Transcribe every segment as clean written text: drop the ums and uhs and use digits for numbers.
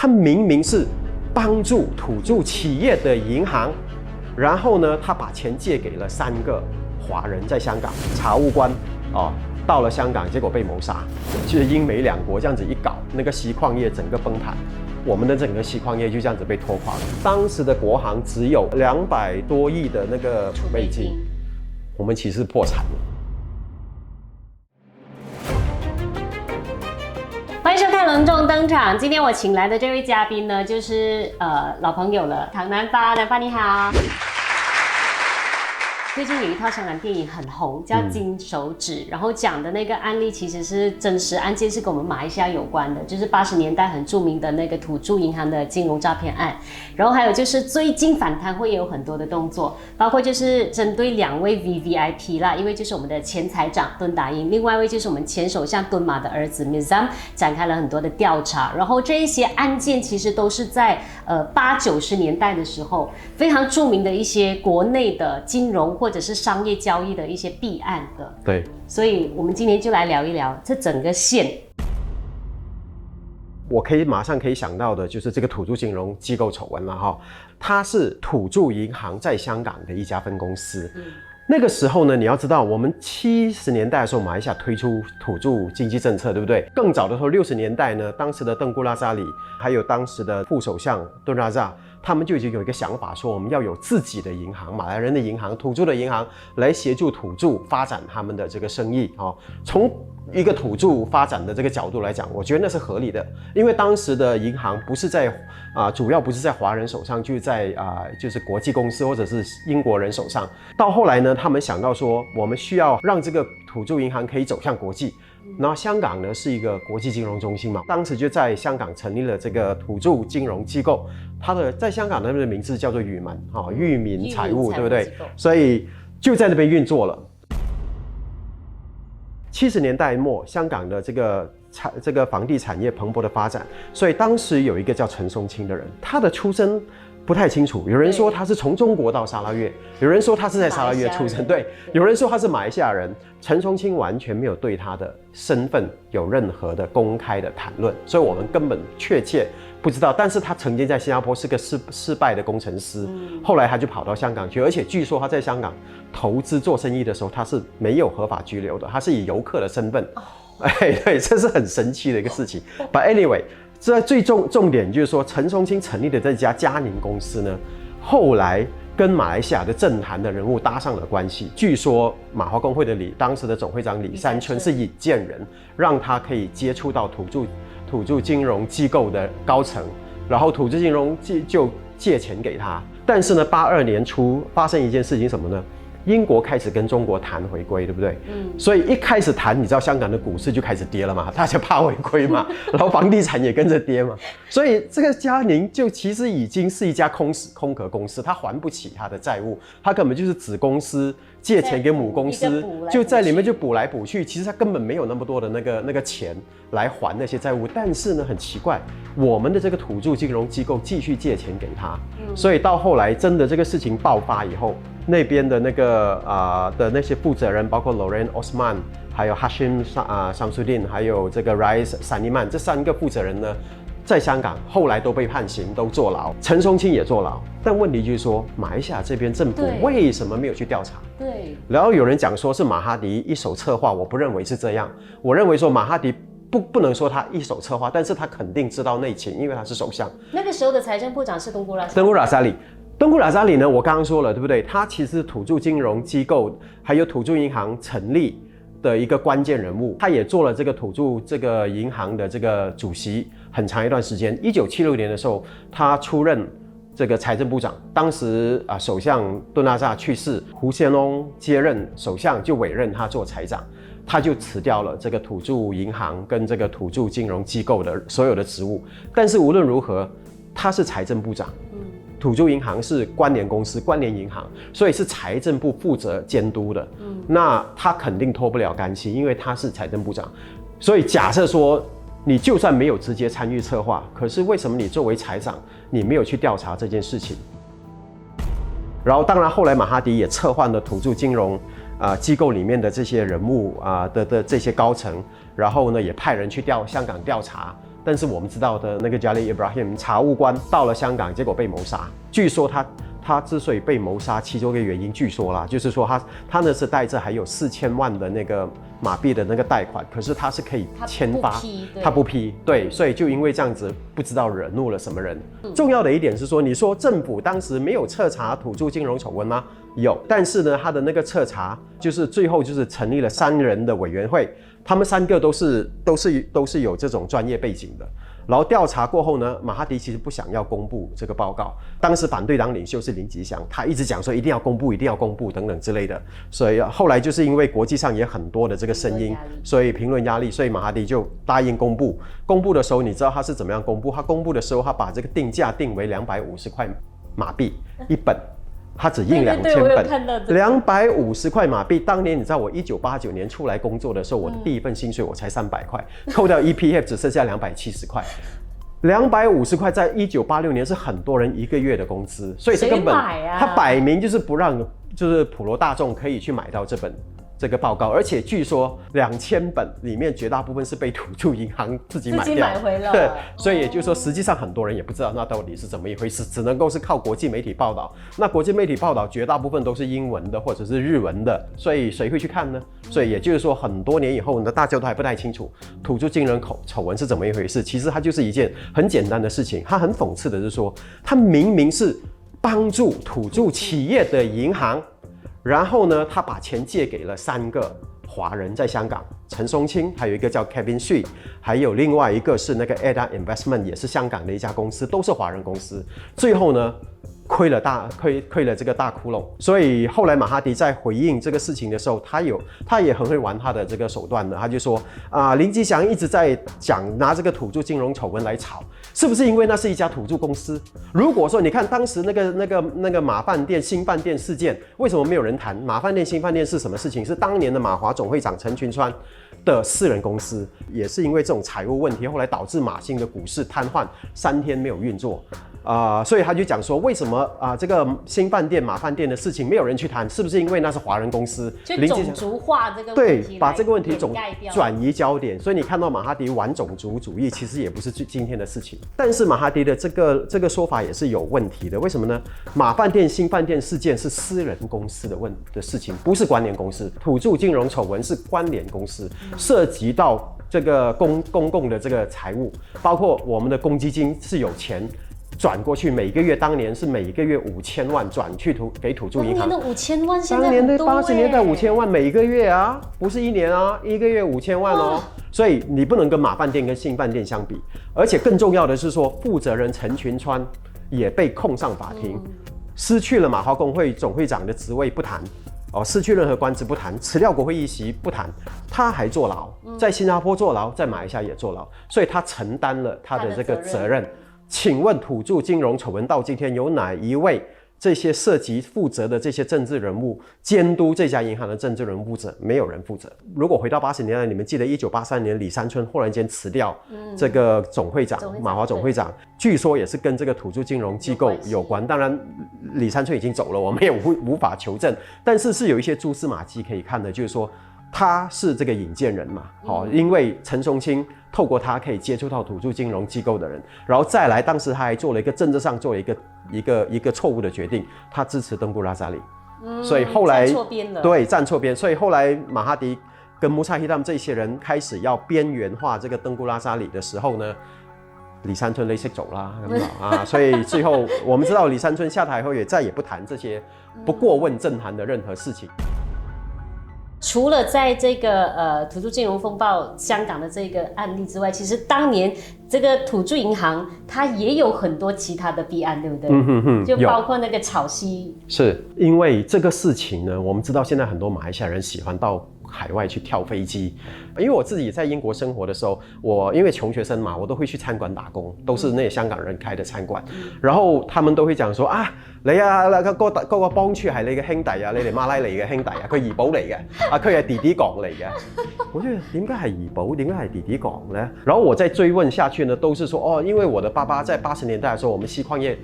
它明明是帮助土著企业的银行，然后呢，他把钱借给了3个华人在香港查务官到了香港，结果被谋杀，就是英美两国这样子一搞，那个锡矿业整个崩盘，我们的整个锡矿业就这样子被拖垮了。当时的国行只有200多亿的那个储备金，我们其实破产了。欢迎收看隆重登场。今天我请来的这位嘉宾呢，就是老朋友了，唐南发。南发你好。最近有一套香港电影很红，叫《金手指》，然后讲的那个案例其实是真实案件，是跟我们马来西亚有关的，就是80年代很著名的那个土著银行的金融诈骗案。然后还有就是最近反贪会也有很多的动作，包括就是针对2位 VVIP 啦，一位就是我们的前财长敦达英，另外一位就是我们前首相敦马的儿子 Mizam 展开了很多的调查。然后这一些案件其实都是在80、90年代的时候非常著名的一些国内的金融或者是商业交易的一些弊案的。对，所以我们今天就来聊一聊这整个线。我马上可以想到的就是这个土著金融机构丑闻了哈，它是土著银行在香港的一家分公司。那个时候呢，你要知道，我们70年代的时候，马来西亚推出土著经济政策，对不对？更早的时候，60年代呢，当时的邓古拉扎里，还有当时的副首相敦拉扎，他们就已经有一个想法，说我们要有自己的银行，马来人的银行、土著的银行，来协助土著发展他们的这个生意啊。从一个土著发展的这个角度来讲，我觉得那是合理的，因为当时的银行不是在主要不是在华人手上，就是在就是国际公司或者是英国人手上。到后来呢，他们想到说，我们需要让这个土著银行可以走向国际。然后香港呢是一个国际金融中心嘛，当时就在香港成立了这个土著金融机构，它的在香港那边的名字叫做裕民裕民财务，对不对？所以就在那边运作了。70年代末，香港的这个房地产业蓬勃的发展，所以当时有一个叫陈松青的人，他的出身不太清楚，有人说他是从中国到沙拉越，有人说他是在沙拉越出生，对，有人说他是马来西亚人。陈松青完全没有对他的身份有任何的公开的谈论，所以我们根本确切不知道。但是他曾经在新加坡是个失败的工程师，后来他就跑到香港去，而且据说他在香港投资做生意的时候，他是没有合法居留的，他是以游客的身份。对，这是很神奇的一个事情。But anyway， 这最重点就是说，陈松青成立的这家嘉宁公司呢，后来跟马来西亚的政坛的人物搭上了关系。据说马华工会的当时的总会长李山春是引荐人，让他可以接触到土著金融机构的高层，然后土著金融就借钱给他。但是呢，82年初发生一件事情什么呢？英国开始跟中国谈回归，对不对？所以一开始谈，你知道香港的股市就开始跌了嘛，大家怕回归嘛，然后房地产也跟着跌嘛，所以这个嘉宁就其实已经是一家空壳公司，它还不起它的债务，它根本就是子公司借钱给母公司，就在里面就补来补去，其实它根本没有那么多的那个钱来还那些债务。但是呢，很奇怪，我们的这个土著金融机构继续借钱给他，所以到后来真的这个事情爆发以后，那边的的那些负责人，包括 Lorraine Osman， 还有 Hashim Samsudin， 还有这个 Rais Saniman， 这3个负责人呢，在香港后来都被判刑，都坐牢，陈松青也坐牢。但问题就是说，马来西亚这边政府为什么没有去调查？对。然后有人讲说是马哈迪一手策划，我不认为是这样。我认为说马哈迪不能说他一手策划，但是他肯定知道内情，因为他是首相。那个时候的财政部长是东姑拉扎里。东姑拉扎里呢，我刚刚说了，对不对？他其实土著金融机构还有土著银行成立的一个关键人物，他也做了这个土著这个银行的这个主席很长一段时间。1976年的时候，他出任这个财政部长，当时首相敦拉扎去世，胡仙龙接任首相，就委任他做财长，他就辞掉了这个土著银行跟这个土著金融机构的所有的职务。但是无论如何，他是财政部长。土著银行是关联公司、关联银行，所以是财政部负责监督的。那他肯定脱不了干系，因为他是财政部长。所以假设说，你就算没有直接参与策划，可是为什么你作为财长，你没有去调查这件事情？然后，当然后来马哈迪也撤换了土著金融机构里面的这些人物的这些高层，然后呢也派人去香港调查。但是我们知道的那个 Jalil Ibrahim 查务官到了香港，结果被谋杀。据说他之所以被谋杀，其中一个原因，据说啦，就是说他呢是带着还有4000万的那个马币的那个贷款，可是他是可以签发，他不批，对，所以就因为这样子，不知道惹怒了什么人。重要的一点是说，你说政府当时没有彻查土著金融丑闻吗？有，但是呢，他的那个彻查就是最后就是成立了3人的委员会，他们3个都是有这种专业背景的。然后调查过后呢，马哈迪其实不想要公布这个报告。当时反对党领袖是林吉祥，他一直讲说一定要公布，一定要公布等等之类的。所以后来就是因为国际上也很多的这个声音，所以评论压力，所以马哈迪就答应公布。公布的时候，你知道他是怎么样公布？他公布的时候，他把这个定价定为250块马币一本。他只印2000本，250块马币。当年你知道我1989年出来工作的时候，我的第一份薪水我才300块，扣掉 EPF 只剩下270块。250块在1986年是很多人1个月的工资，所以这根本他摆明就是不让就是普罗大众可以去买到这个报告，而且据说2000本里面绝大部分是被土著银行自己买掉，回了。对，所以也就是说，实际上很多人也不知道那到底是怎么一回事，只能够是靠国际媒体报道。那国际媒体报道绝大部分都是英文的或者是日文的，所以谁会去看呢？所以也就是说，很多年以后呢，大家都还不太清楚土著金融丑闻是怎么一回事。其实它就是一件很简单的事情。它很讽刺的是说，它明明是帮助土著企业的银行。然后呢，他把钱借给了3个华人在香港，陈松青，还有一个叫 Kevin Xu， 还有另外一个是那个 Eda Investment， 也是香港的一家公司，都是华人公司。最后呢，亏了这个大窟窿。所以后来马哈迪在回应这个事情的时候，他也很会玩他的这个手段的，他就说林吉祥一直在拿这个土著金融丑闻来炒。是不是因为那是一家土著公司？如果说你看当时那个马饭店新饭店事件，为什么没有人谈？马饭店新饭店是什么事情？是当年的马华总会长陈群川的私人公司，也是因为这种财务问题，后来导致马兴的股市瘫痪，3天没有运作。所以他就讲说，为什么这个新饭店马饭店的事情没有人去谈？是不是因为那是华人公司？就种族化这个问题，对，把这个问题转移焦点。所以你看到马哈迪玩种族主义，其实也不是今天的事情。但是马哈迪的这个说法也是有问题的，为什么呢？马饭店新饭店事件是私人公司的事情，不是关联公司。土著金融丑闻是关联公司，涉及到这个公共的这个财务，包括我们的公积金是有钱转过去，当年是每个月5000万转去给土著银行。当年的5000万，现在当年的80年代5000万每个月啊，不是1年啊，1个月5000万哦。所以你不能跟马饭店跟新饭店相比，而且更重要的是说，负责人陈群川也被控上法庭，失去了马华工会总会长的职位不谈。失去任何官职不谈，辞掉国会议席不谈，他还坐牢，在新加坡坐牢，在马来西亚也坐牢，所以他承担了他的这个责任。请问土著金融丑闻到今天有哪一位这些涉及负责的这些政治人物监督这家银行的政治人物负责？没有人负责。如果回到80年代，你们记得1983年李山春忽然间辞掉这个总会长马华总会长，据说也是跟这个土著金融机构有关。当然李山春已经走了，我们也无法求证，但是有一些蛛丝马迹可以看的，就是说他是这个引荐人嘛，因为陈松青透过他可以接触到土著金融机构的人，然后再来，当时他还做了一个政治上做了一个错误的决定，他支持登古拉扎里，所以后来站错边了，对，站错边，所以后来马哈迪跟穆萨希他们这些人开始要边缘化这个登古拉扎里的时候呢，李山春累识走啦，所以最后我们知道李山春下台后也再也不谈这些不过问政坛的任何事情。除了在这个土著金融风暴香港的这个案例之外，其实当年这个土著银行它也有很多其他的弊案，对不对？就包括那个草溪。是因为这个事情呢，我们知道现在很多马来西亚人喜欢到海外去跳飞机，因为我自己在英國生活的时候，我因为穷學生嘛，我都會去餐館打工，都是那些香港人開的餐館，然後他們都會講說你嗰個幫處係你嘅兄弟啊，你哋馬拉嚟嘅兄弟啊，佢怡保嚟嘅，佢係弟弟港嚟嘅。我覺得點解係怡保，點解係弟弟港呢？然後我再追問下去呢，都是說因為我的爸爸在80年代的時候，我們锡礦業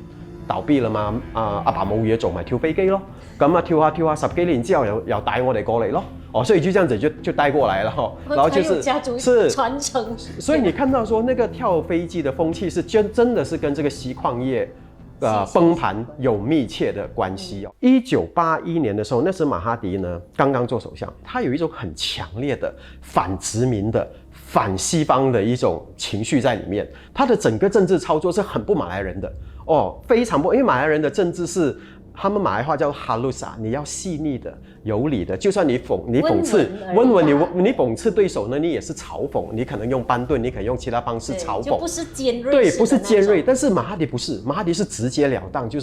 倒閉啦嘛，阿爸冇嘢做咪跳飛機咯，咁啊跳下10幾年之後又帶我哋過嚟咯。哦，所以就這樣子就帶過來了哈，然後就是家族傳承，所以你看到說那個跳飛機的風氣是真的是跟這個錫礦業崩盤有密切的關係哦。1981年的時候，那時馬哈迪呢剛剛做首相，他有一種很強烈的反殖民的、反西方的一種情緒在裡面，他的整個政治操作是很不馬來人的哦，非常不，因為馬來人的政治是。他們馬來話叫 halus 啊，你要細膩的、有理的，就算你諷刺溫文，你諷刺對手呢，你也是嘲諷，你可能用班頓，你可能用其他方式嘲諷，就不是尖銳，對，不是尖銳。但是馬哈迪不是，馬哈迪是直截了當，就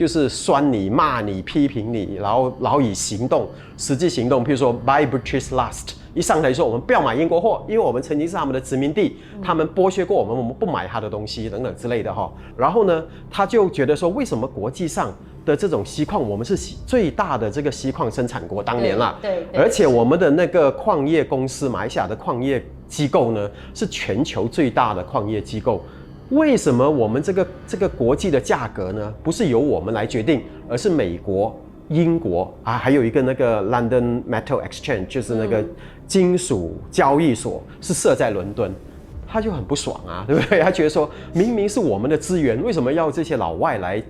是酸你、罵你、批評你，然後以行動、實際行動，譬如說 buy British last。一上台說我們不要買英國貨，因為我們曾經是他們的殖民地，他們剝削過我們不買他的東西等等之類的哈。然後呢，他就覺得說，為什麼國際上的這種錫礦，我們是最大的這個錫礦生產國，當年啦，對，而且我們的那個礦業公司，馬來西亞的礦業機構呢，是全球最大的礦業機構。為什麼我們這個國際的價格呢，不是由我們來決定，而是美國、英國啊，還有一個那個 London Metal Exchange， 就是那個金屬交易所是設在倫敦，他就很不爽啊，對不對？他覺得說明明是我們的資源，為什麼要這些老外來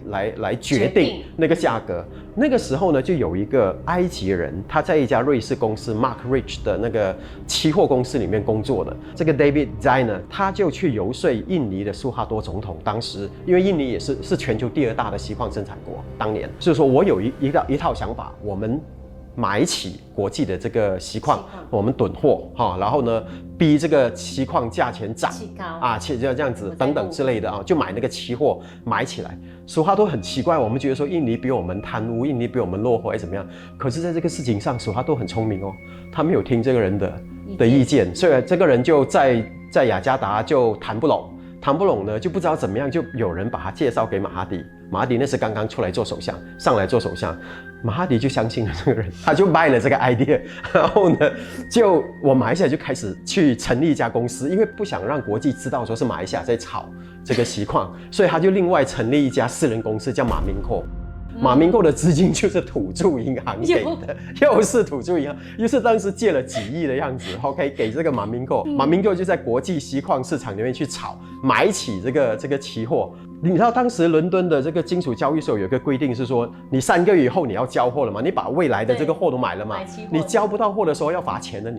決定那個價格？那個時候呢，就有一個埃及人，他在一家瑞士公司 Mark Rich 的那個期貨公司裡面工作的。這個 David Zai 呢，他就去遊說印尼的蘇哈多總統。當時因為印尼也是全球第2大的錫礦生產國，當年，所以說我有一套想法，我們買起國際的這個錫礦，我們囤貨哈，然後呢逼這個錫礦價錢漲啊，就這樣子等等之類的啊，就買那個期貨買起來。蘇哈多很奇怪，我們覺得說印尼比我們貪污，印尼比我們落後，還是怎麼樣？可是在這個事情上，蘇哈多很聰明哦，他沒有聽這個人的意見，所以這個人就在雅加達就談不攏呢，就不知道怎麼樣，就有人把他介紹給馬哈迪。馬哈迪那時剛剛出來做首相，上來做首相，馬哈迪就相信了這個人，他就賣了這個 idea， 然後呢，就我馬來西亞就開始去成立一家公司，因為不想讓國際知道說是馬來西亞在炒這個錫礦，所以他就另外成立一家私人公司叫馬明扣。馬明扣的資金就是土著銀行給的，又是土著銀行，又是當時借了幾億的樣子 ，OK， 給這個馬明扣，馬明扣就在國際錫礦市場裡面去炒，買起這個期貨。你知道當時倫敦的這個金屬交易所有一個規定是說，你3個月以後你要交貨了嘛，你把未來的這個貨都買了嘛，你交不到貨的時候要罰錢的，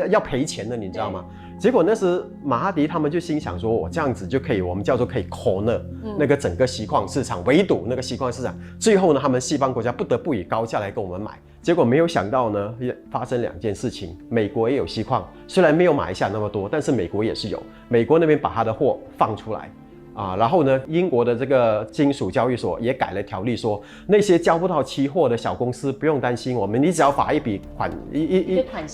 要賠錢的，你知道嗎？結果那時馬哈迪他們就心想說，我這樣子就可以，我們叫做可以 corner 那個整個錫礦市場，圍堵那個錫礦市場。最後呢，他們西方國家不得不以高價來跟我們買。結果沒有想到呢，發生2件事情，美國也有錫礦，雖然沒有馬來西亞那麼多，但是美國也是有，美國那邊把他的貨放出來。然後呢，英國的這個金屬交易所也改了條例說，那些交不到期貨的小公司不用擔心我們，你只要罰一筆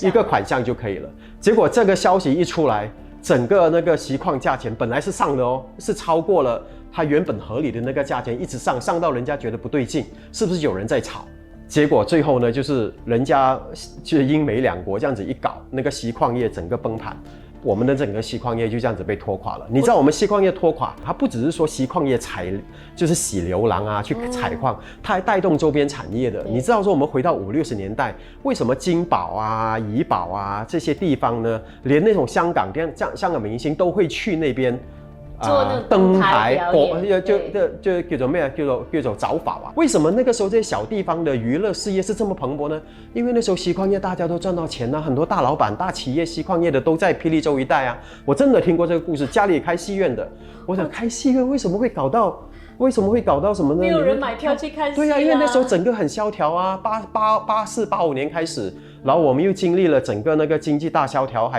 一個款項就可以了。結果這個消息一出來，整個那個錫礦價錢本來是上的哦，是超過了它原本合理的那個價錢，一直上到人家覺得不對勁，是不是有人在炒？結果最後呢，就是人家就是英美兩國這樣子一搞，那個錫礦業整個崩盤。我們的整個錫礦業就這樣子被拖垮了。你知道我們錫礦業拖垮，它不只是說錫礦業就是洗流浪啊，去採礦，它還帶動周邊產業的。你知道說我們回到50、60年代，為什麼金寶啊、怡寶啊這些地方呢，連那種香港明星都會去那邊登台就叫做咩啊？叫做找法啊？為什麼那個時候這些小地方的娛樂事業是這麼蓬勃呢？因為那時候錫礦業大家都賺到錢啊，很多大老闆、大企業錫礦業的都在霹靂州一帶啊。我真的聽過這個故事，家裡開戲院的，我想開戲院為什麼會搞到什麼呢？沒有人買票去看戲啊。對啊，因為那時候整個很蕭條啊，84、85年開始，然後我們又經歷了整個那個經濟大蕭條，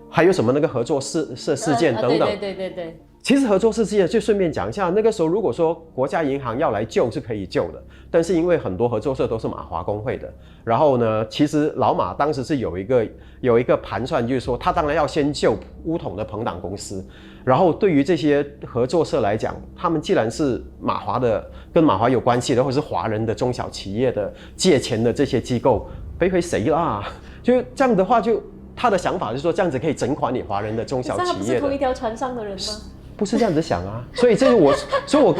還有什麼那個合作事件等等。對。其實合作事件就順便講一下，那個時候如果說國家銀行要來救是可以救的，但是因為很多合作社都是馬華工會的，然後呢，其實老馬當時是有一個盤算，就是說他當然要先救烏統的朋黨公司，然後對於這些合作社來講，他們既然是馬華的跟馬華有關係的，或者是華人的中小企業的借錢的這些機構，被誰啦？就這樣的話就。他的想法就是說，這樣子可以整垮你華人的中小企業的。可是他不是同一條船上的人嗎？不是这样子想啊。所以这个所以我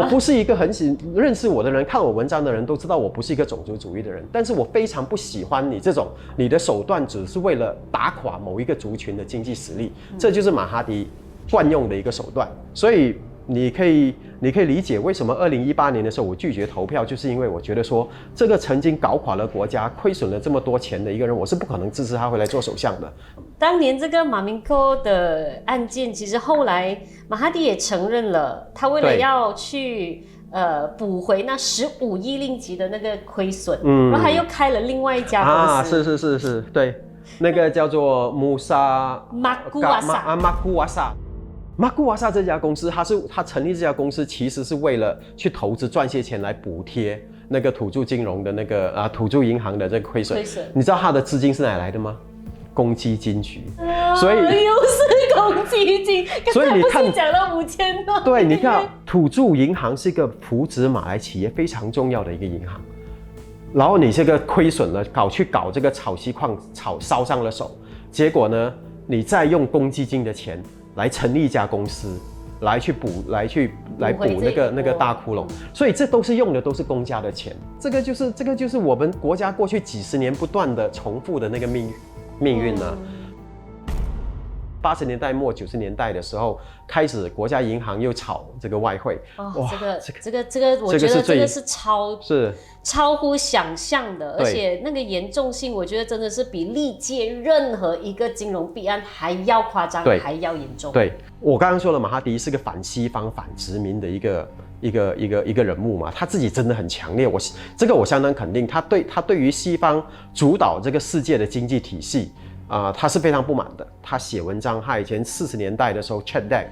不是一个很认识我的人，看我文章的人都知道我不是一个种族主义的人，但是我非常不喜欢你这种你的手段只是为了打垮某一个族群的经济实力，这就是马哈迪惯用的一个手段。所以你可以理解为什么2018年的时候我拒绝投票，就是因为我觉得说这个曾经搞垮了国家、亏损了这么多钱的一个人，我是不可能支持他回来做首相的。当年这个马明科的案件，其实后来马哈迪也承认了，他为了要去补回那15亿令吉的那个亏损，然后他又开了另外一家公司。是，对，那个叫做马古瓦萨这家公司，他成立这家公司其实是为了去投资赚些钱来补贴那个土著金融的那个土著银行的这个亏损。你知道他的资金是哪来的吗？公积金局。所以又是公积金。所以你看，刚才不是讲到5000多？对，你看土著银行是一个扶植马来企业非常重要的一个银行。然后你这个亏损了，搞这个炒锡矿烧伤了手，结果呢，你再用公积金的钱来成立一家公司，来补那个大窟窿，所以这都是用的都是公家的钱，这个就是我们国家过去几十年不断的重复的那个命运呢。80年代末90年代的时候，开始国家银行又炒这个外汇。这个，我觉得这个是超乎想象的，而且那个严重性，我觉得真的是比历届任何一个金融弊案还要夸张，还要严重。对，我刚刚说了，马哈迪是个反西方、反殖民的一个人物嘛，他自己真的很强烈，我相当肯定，他对于西方主导这个世界的经济体系。他是非常不满的。他写文章，他以前40年代的时候 ，Chat Day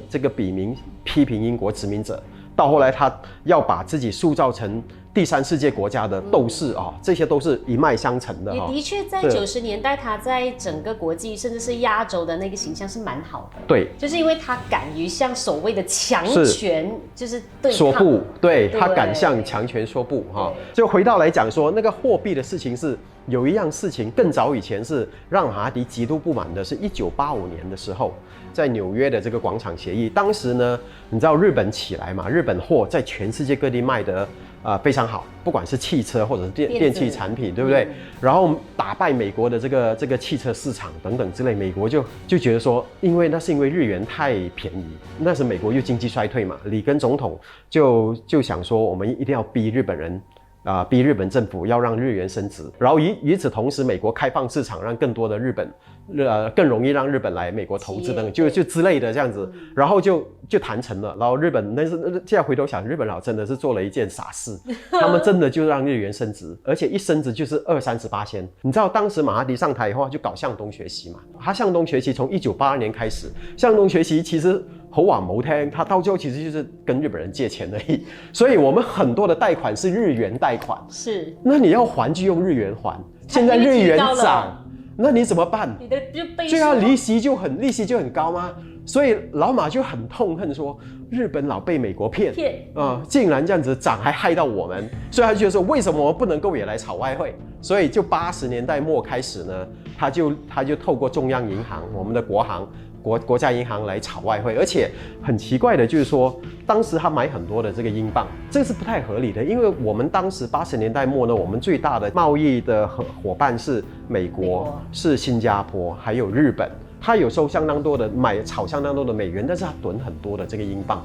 这个笔名批评英国殖民者，到后来他要把自己塑造成第三世界国家的斗士这些都是一脉相承的。也的确，在90年代，他在整个国际甚至是亚洲的那个形象是蛮好的。对，就是因为他敢于向所谓的强权就是对抗说不，对，他敢向强权说不就回到来讲说，那个货币的事情是。有一样事情更早以前是让马哈迪极度不满的，是1985年的时候，在纽约的这个广场协议。当时呢，你知道日本起来嘛？日本货在全世界各地卖得非常好，不管是汽车或者是电器产品，对不对？然后打败美国的这个汽车市场等等之类，美国就觉得说，因为日元太便宜，那时美国又经济衰退嘛，里根总统就想说，我们一定要逼日本人。逼日本政府要让日元升值，然后与此同时，美国开放市场，让更多的更容易让日本来美国投资等等，就之类的这样子，然后就谈成了。然后日本现在回头想，日本佬真的是做了一件傻事，他们真的就让日元升值，而且一升值就是20-30%。你知道当时马哈迪上台以后就搞向东学习嘛？他向东学习从1982年开始，向东学习其实。好话唔好聽，他到最後其實就是跟日本人借錢而已，所以我們很多的貸款是日元貸款，是，那你要還就用日元還，現在日元漲，那你怎麼辦？你的就被對啊，利息就很高嗎？所以老馬就很痛恨說，日本老被美國騙竟然這樣子漲，還害到我們，所以他就覺得說，為什麼我們不能夠也來炒外匯？所以就80年代末開始呢，他就透過中央銀行，我們的國行。國家銀行來炒外匯，而且很奇怪的就是說，當時他買很多的這個英鎊，這個是不太合理的，因為我們當時80年代末呢，我們最大的貿易的夥伴是美國，是新加坡，還有日本，他有收相當多的炒相當多的美元，但是他囤很多的這個英鎊。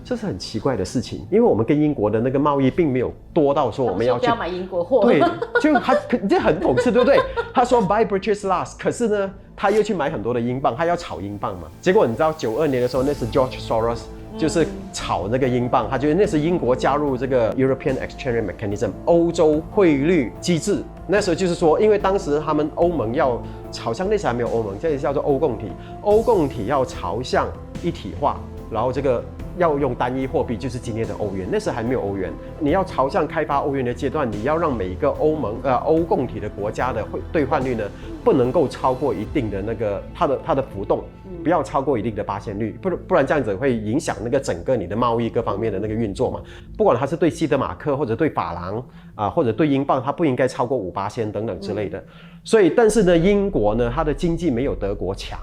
這是很奇怪的事情，因為我們跟英國的那個貿易並沒有多到說我們要去不要買英國貨，對，就他這很諷刺，對不對？他說 buy purchase last， 可是呢，他又去買很多的英鎊，他要炒英鎊嘛。結果你知道92年的時候，那是 George Soros 就是炒那個英鎊，他覺得那是英國加入這個 European Exchange Mechanism 歐洲匯率機制。那時候就是說，因為當時他們歐盟要好像那時還沒有歐盟，這裡叫做歐共體，歐共體要朝向一體化，然後這個。要用單一貨幣，就是今天的歐元。那時還沒有歐元，你要朝向開發歐元的階段，你要讓每一個歐共體的國家的兌換率呢，不能夠超過一定的那個它的浮動，不要超過一定的%率，不然這樣子會影響那個整個你的貿易各方面的那個運作嘛。不管它是對西德馬克或者對法郎或者對英鎊，它不應該超過5%等等之類的。所以，但是呢，英國呢，它的經濟沒有德國強。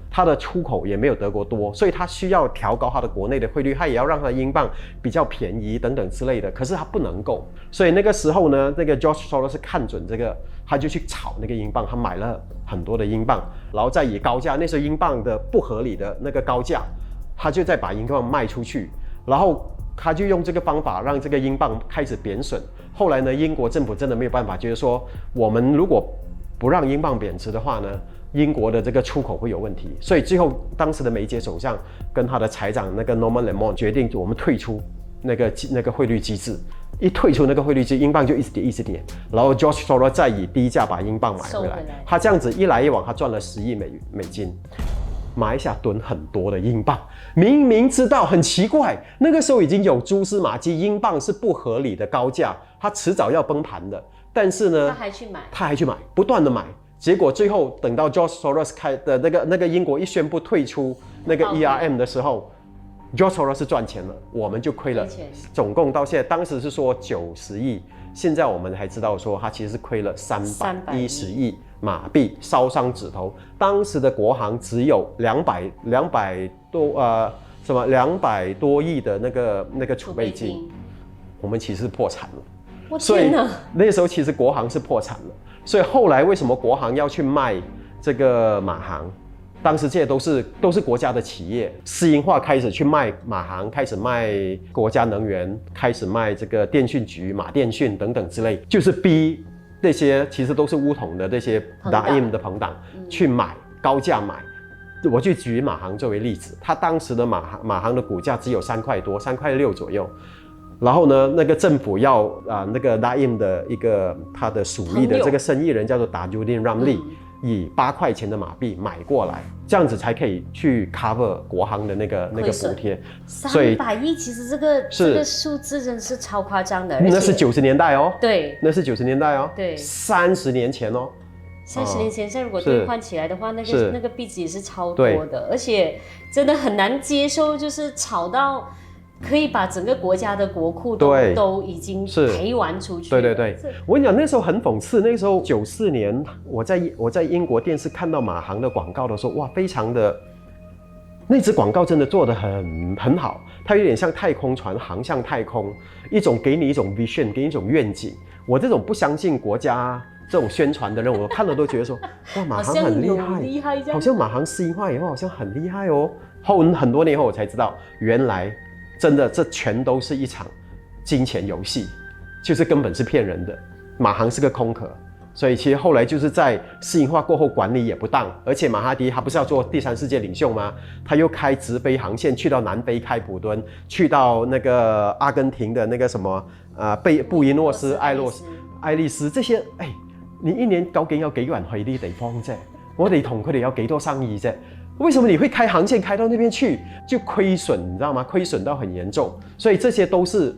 它的出口也没有德国多，所以它需要调高它的国内的汇率，它也要让它的英镑比较便宜等等之类的。可是它不能够，所以那个时候呢，那个 George Soros 是看准这个，他就去炒那个英镑，他买了很多的英镑，然后再以高价，那时候英镑的不合理的那个高价，他就再把英镑卖出去，然后他就用这个方法让这个英镑开始贬损。后来呢，英国政府真的没有办法，就是说我们如果不让英镑贬值的话呢，英国的这个出口会有问题，所以最后当时的梅杰首相跟他的财长那个 Norman Lemon 决定，我们退出那个汇率机制。一退出那个汇率机制，英镑就一直跌一直跌，然后 George Soros 再以低价把英镑买回来。他这样子一来一往，他赚了10亿美金。马来西亚囤很多的英镑，明明知道很奇怪，那个时候已经有蛛丝马迹，英镑是不合理的高价，它迟早要崩盘的。但是呢，他还去买，不断的买。结果最后等到 George Soros 开的那个英国一宣布退出那个 ERM 的时候，George Soros 是赚钱了，我们就亏了。总共到现在，当时是说90亿，现在我们才知道说他其实是亏了310亿马币，烧伤指头。当时的国行只有200多亿的那个储备金，我们其实破产了。所以那时候其实国行是破产了。所以后来为什么国行要去卖这个马航？当时这些都是国家的企业，私营化开始去卖马航，开始卖国家能源，开始卖这个电讯局、马电讯等等之类，就是逼这些其实都是乌统的这些 Daim 的朋党去买高价买。我就举马航作为例子，它当时的马航的股价只有3块多，3块6左右。然后呢，那个政府要那个 Daim 的一个他的属意的这个生意人叫做 Tajudin Ramli，以8块钱的马币买过来，这样子才可以去 cover 国行的那个补贴。300亿，其实这个数字真是超夸张的。那是90年代哦。对，那是90年代哦。对，30年前哦。30年前，现在如果兑换起来的话，那个币值也是超多的，而且真的很难接受，就是炒到可以把整个国家的国库都已经赔完出去。对，我跟你讲，那时候很讽刺。那时候94年，我在英国电视看到马航的广告的时候，哇，非常的，那支广告真的做得很好。它有点像太空船航向太空，给你一种 vision， 给你一种愿景。我这种不相信国家这种宣传的人，我看了都觉得说，哇，马航很厉害，好像马航私营化以后好像很厉害哦。很多年后我才知道，原来真的这全都是一场金钱游戏，就是根本是骗人的。马航是个空壳，所以其实后来就是在私营化过后管理也不当，而且马哈迪他不是要做第3世界领袖吗？他又开直飞航线去到南非开普敦，去到那个阿根廷的那个什么布宜诺斯艾利斯这些，你一年究竟有幾個人去呢啲地方啫？我哋同佢哋有幾多生意啫？为什么你会开航线开到那边去就亏损？你知道吗？亏损到很严重，所以这些都是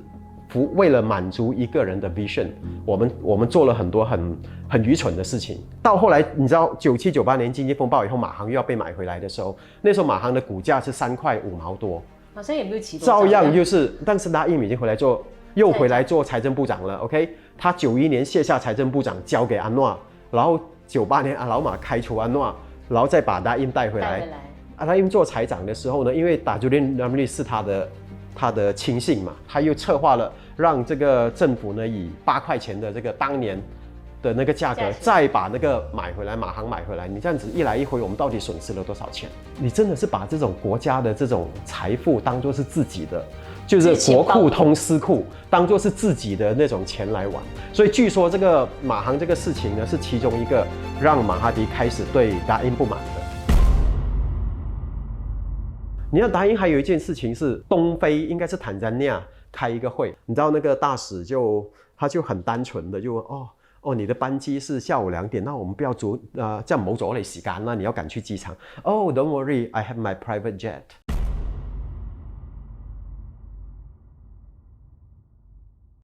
为了满足一个人的 vision， 我们做了很多很愚蠢的事情。到后来，你知道97、98年经济风暴以后，马航又要被买回来的时候，那时候马航的股价是3块5毛多，好像也没有起多，照样就是，但是Daim已经又回来做财政部长了。OK， 他91年卸下财政部长，交给安诺，然后98年老马开除安诺，然后再把Daim带回来。Daim做财长的时候呢，因为Tajudin Ramli是他的亲信嘛，他又策划了让这个政府呢以8块钱的这个当年的那个价格，再把那个马航买回来。你这样子一来一回，我们到底损失了多少钱？你真的是把这种国家的这种财富当作是自己的，就是国库通私库，当作是自己的那种钱来玩。所以据说这个马航这个事情呢，是其中一个让马哈迪开始对Daim不满的。你看Daim还有一件事情是东非，应该是坦桑尼亚开一个会，你知道那个大使他就很单纯的就问你的班机是下午2點，那我們不要即係唔好阻你時間啦，你要趕去機場。Oh, don't worry, I have my private jet.